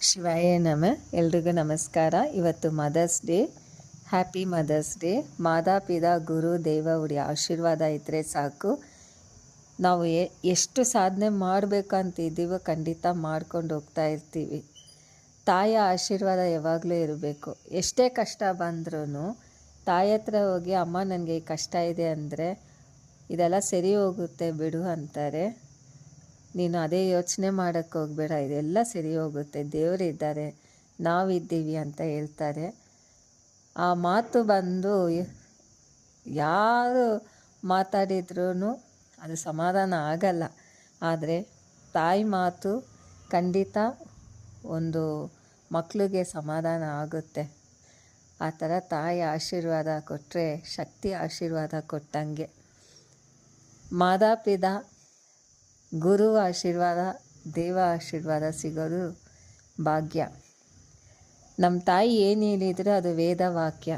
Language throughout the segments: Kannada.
ಶಿವಾಯ ನಮ. ಎಲ್ರಿಗೂ ನಮಸ್ಕಾರ. ಇವತ್ತು mother's day. Happy mother's day. ಮಾತಾಪಿತಾ ಗುರು ದೇವ ಅವರ ಆಶೀರ್ವಾದ ಇದ್ದರೆ ಸಾಕು. ನಾವು ಎಷ್ಟು ಸಾಧನೆ ಮಾಡಬೇಕಂತಿದ್ದೀವೋ ಖಂಡಿತ ಮಾಡ್ಕೊಂಡು ಹೋಗ್ತಾ ಇರ್ತೀವಿ. ತಾಯಿಯ ಆಶೀರ್ವಾದ ಯಾವಾಗಲೂ ಇರಬೇಕು. ಎಷ್ಟೇ ಕಷ್ಟ ಬಂದ್ರೂ ತಾಯಿ ಹತ್ರ ಹೋಗಿ ಅಮ್ಮ ನನಗೆ ಈ ಕಷ್ಟ ಇದೆ ಅಂದರೆ ಇದೆಲ್ಲ ಸರಿ ಹೋಗುತ್ತೆ ಬಿಡು ಅಂತಾರೆ. ನೀನು ಅದೇ ಯೋಚನೆ ಮಾಡೋಕ್ಕೆ ಹೋಗಬೇಡ, ಇದೆಲ್ಲ ಸರಿ ಹೋಗುತ್ತೆ, ದೇವರಿದ್ದಾರೆ, ನಾವಿದ್ದೀವಿ ಅಂತ ಹೇಳ್ತಾರೆ. ಆ ಮಾತು ಬಂದು ಯಾರು ಮಾತಾಡಿದ್ರೂ ಅದು ಸಮಾಧಾನ ಆಗಲ್ಲ. ಆದರೆ ತಾಯಿ ಮಾತು ಖಂಡಿತ ಒಂದು ಮಕ್ಕಳಿಗೆ ಸಮಾಧಾನ ಆಗುತ್ತೆ. ಆ ಥರ ತಾಯಿ ಆಶೀರ್ವಾದ ಕೊಟ್ಟರೆ ಶಕ್ತಿ ಆಶೀರ್ವಾದ ಕೊಟ್ಟಂಗೆ. ಮಾತಾಪಿತಾ ಗುರು ಆಶೀರ್ವಾದ, ದೇವ ಆಶೀರ್ವಾದ ಸಿಗೋದು ಭಾಗ್ಯ. ನಮ್ಮ ತಾಯಿ ಏನು ಹೇಳಿದರೆ ಅದು ವೇದ ವಾಕ್ಯ.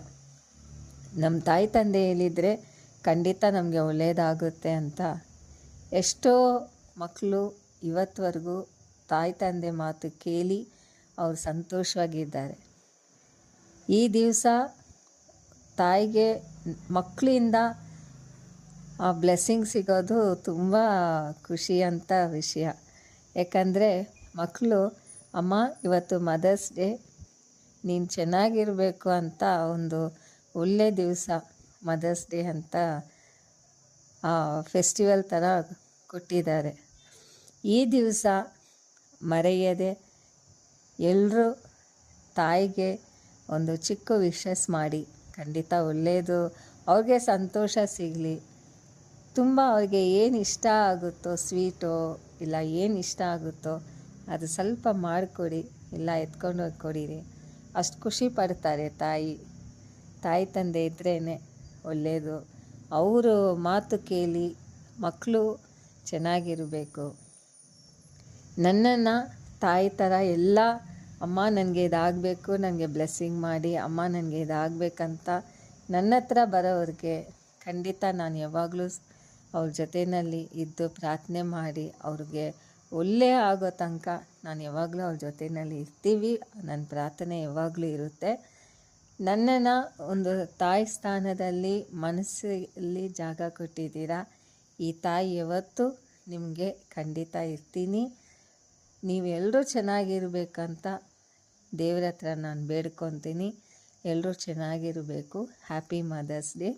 ನಮ್ಮ ತಾಯಿ ತಂದೆ ಹೇಳಿದರೆ ಖಂಡಿತ ನಮಗೆ ಒಳ್ಳೆಯದಾಗುತ್ತೆ ಅಂತ ಎಷ್ಟೋ ಮಕ್ಕಳು ಇವತ್ತವರೆಗೂ ತಾಯಿ ತಂದೆ ಮಾತು ಕೇಳಿ ಅವರು ಸಂತೋಷವಾಗಿದ್ದಾರೆ. ಈ ದಿವಸ ತಾಯಿಗೆ ಮಕ್ಕಳಿಂದ ಆ ಬ್ಲೆಸ್ಸಿಂಗ್ ಸಿಗೋದು ತುಂಬ ಖುಷಿಯಂಥ ವಿಷಯ. ಯಾಕಂದರೆ ಮಕ್ಕಳು ಅಮ್ಮ ಇವತ್ತು ಮದರ್ಸ್ ಡೇ, ನೀನು ಚೆನ್ನಾಗಿರಬೇಕು ಅಂತ ಒಂದು ಒಳ್ಳೆ ದಿವಸ ಮದರ್ಸ್ ಡೇ ಅಂತ ಫೆಸ್ಟಿವಲ್ ಥರ ಕೊಟ್ಟಿದ್ದಾರೆ. ಈ ದಿವಸ ಮರೆಯದೆ ಎಲ್ಲರೂ ತಾಯಿಗೆ ಒಂದು ಚಿಕ್ಕ ವಿಶಸ್ ಮಾಡಿ, ಖಂಡಿತ ಒಳ್ಳೆಯದು, ಅವ್ರಿಗೆ ಸಂತೋಷ ಸಿಗಲಿ. ತುಂಬ ಅವ್ರಿಗೆ ಏನು ಇಷ್ಟ ಆಗುತ್ತೋ, ಸ್ವೀಟೋ ಇಲ್ಲ ಏನು ಇಷ್ಟ ಆಗುತ್ತೋ ಅದು ಸ್ವಲ್ಪ ಮಾಡಿಕೊಡಿ, ಇಲ್ಲ ಎತ್ಕೊಂಡು ಹೋಗಿ ಕೊಡಿರಿ. ಅಷ್ಟು ಖುಷಿ ಪಡ್ತಾರೆ ತಾಯಿ ತಂದೆ ಇದ್ರೇ ಒಳ್ಳೆಯದು. ಅವರು ಮಾತು ಕೇಳಿ ಮಕ್ಕಳು ಚೆನ್ನಾಗಿರಬೇಕು. ನನ್ನನ್ನು ತಾಯಿ ಥರ ಎಲ್ಲ ಅಮ್ಮ ನನಗೆ ಇದಾಗಬೇಕು, ನನಗೆ ಬ್ಲೆಸ್ಸಿಂಗ್ ಮಾಡಿ, ಅಮ್ಮ ನನಗೆ ಇದಾಗಬೇಕಂತ ನನ್ನ ಹತ್ರ ಬರೋವ್ರಿಗೆ ಖಂಡಿತ ನಾನು ಯಾವಾಗಲೂ ಅವ್ರ ಜೊತೆಯಲ್ಲಿ ಇದ್ದು ಪ್ರಾರ್ಥನೆ ಮಾಡಿ ಅವ್ರಿಗೆ ಒಳ್ಳೆಯ ಆಗೋ ತನಕ ನಾನು ಯಾವಾಗಲೂ ಅವ್ರ ಜೊತೆಯಲ್ಲಿ ಇರ್ತೀವಿ. ನನ್ನ ಪ್ರಾರ್ಥನೆ ಯಾವಾಗಲೂ ಇರುತ್ತೆ. ನನ್ನನ್ನು ಒಂದು ತಾಯಿ ಸ್ಥಾನದಲ್ಲಿ ಮನಸ್ಸಲ್ಲಿ ಜಾಗ ಕೊಟ್ಟಿದ್ದೀರಾ. ಈ ತಾಯಿ ಯಾವತ್ತೂ ನಿಮಗೆ ಖಂಡಿತ ಇರ್ತೀನಿ. ನೀವೆಲ್ಲರೂ ಚೆನ್ನಾಗಿರಬೇಕಂತ ದೇವ್ರ ಹತ್ರ ನಾನು ಬೇಡ್ಕೊತೀನಿ. ಎಲ್ಲರೂ ಚೆನ್ನಾಗಿರಬೇಕು. Happy mother's day.